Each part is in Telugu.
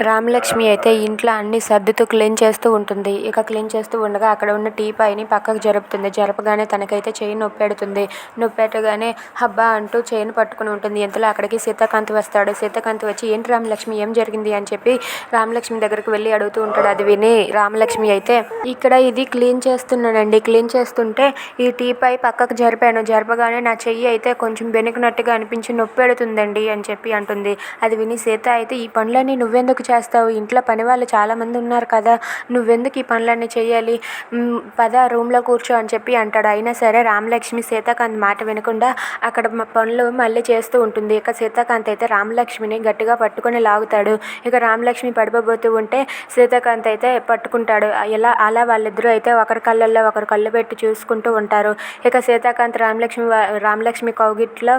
రామలక్ష్మి అయితే ఇంట్లో అన్ని సర్దుతూ క్లీన్ చేస్తూ ఉంటుంది. ఇక క్లీన్ చేస్తూ ఉండగా అక్కడ ఉన్న టీపాయ్‌ని పక్కకు జరుపుతుంది. జరపగానే తనకైతే చెయ్యి నొప్పెడుతుంది. నొప్పెట్టగానే హబ్బా అంటూ చెయ్యిని పట్టుకుని ఉంటుంది. ఇంతలో అక్కడికి సీతాకాంత్ వస్తాడు. సీతాకాంత్ వచ్చి ఏంటి రామలక్ష్మి ఏం జరిగింది అని చెప్పి రామలక్ష్మి దగ్గరికి వెళ్ళి అడుగుతూ ఉంటాడు. అది విని రామలక్ష్మి అయితే ఇక్కడ ఇది క్లీన్ చేస్తున్నానండి. క్లీన్ చేస్తుంటే ఈ టీపాయ్ పక్కకు జరిపాను. జరపగానే నా చెయ్యి అయితే కొంచెం బెణికినట్టుగా అనిపించి నొప్పెడుతుందండి అని చెప్పి అంటుంది. అది విని సీత అయితే ఈ పనులన్నీ నువ్వెందుకు చేస్తావు? ఇంట్లో పనివాళ్ళు చాలామంది ఉన్నారు కదా, నువ్వెందుకు ఈ పనులన్నీ చేయాలి? పద రూమ్లో కూర్చో అని చెప్పి అంటాడు. అయినా సరే రామలక్ష్మి సీతాకాంత్ మాట వినకుండా అక్కడ పనులు మళ్ళీ చేస్తూ ఉంటుంది. ఇక సీతాకాంత్ అయితే రామలక్ష్మిని గట్టిగా పట్టుకొని లాగుతాడు. ఇక రామలక్ష్మి పడిపోతూ ఉంటే సీతాకాంత్ అయితే పట్టుకుంటాడు. అలా వాళ్ళిద్దరూ అయితే ఒకరి కళ్ళల్లో ఒకరు కళ్ళు పెట్టి చూసుకుంటూ ఉంటారు. ఇక సీతాకాంత్ రామలక్ష్మి కౌగిట్లో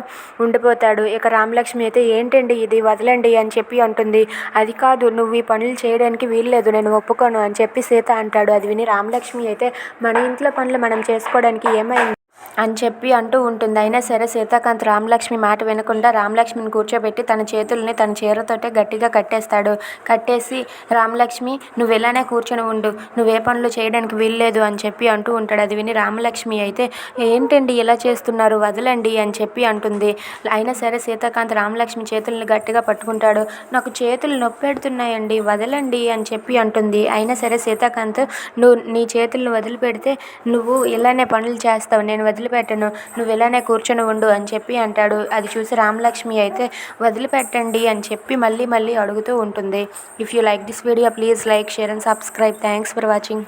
ఉండిపోతాడు. ఇక రామలక్ష్మి అయితే ఏంటండి ఇది, వదలండి అని చెప్పి అంటుంది. అది కాదు, నువ్వు ఈ పనులు చేయడానికి వీల్లేదు, నేను ఒప్పుకోను అని చెప్పి సీత అంటాడు. అది విని రామలక్ష్మి అయితే మన ఇంట్లో పనులు మనం చేసుకోవడానికి ఏమైంది అని చెప్పి అంటూ ఉంటుంది. అయినా సరే సీతాకాంత్ రామలక్ష్మి మాట వినకుండా రామలక్ష్మిని కూర్చోబెట్టి తన చేతుల్ని తన చీరతోటే గట్టిగా కట్టేస్తాడు. కట్టేసి రామలక్ష్మి నువ్వు ఇలానే కూర్చొని ఉండు, నువ్వే పనులు చేయడానికి వీల్లేదు అని చెప్పి అంటూ ఉంటాడు. అది విని రామలక్ష్మి అయితే ఏంటండి ఇలా చేస్తున్నారు, వదలండి అని చెప్పి అంటుంది. అయినా సరే సీతాకాంత్ రామలక్ష్మి చేతుల్ని గట్టిగా పట్టుకుంటాడు. నాకు చేతులు నొప్పెడుతున్నాయండి, వదలండి అని చెప్పి అంటుంది. అయినా సరే సీతాకాంత్ నువ్వు నీ చేతులను వదిలిపెడితే నువ్వు ఇలానే పనులు చేస్తావు, నేను వదిలిపెట్టను, నువ్వు ఇలానే కూర్చొని ఉండు అని చెప్పి అంటాడు. అది చూసి రామలక్ష్మి అయితే వదిలిపెట్టండి అని చెప్పి మళ్ళీ అడుగుతూ ఉంటుంది. If you like this video please like, share and subscribe. Thanks for watching.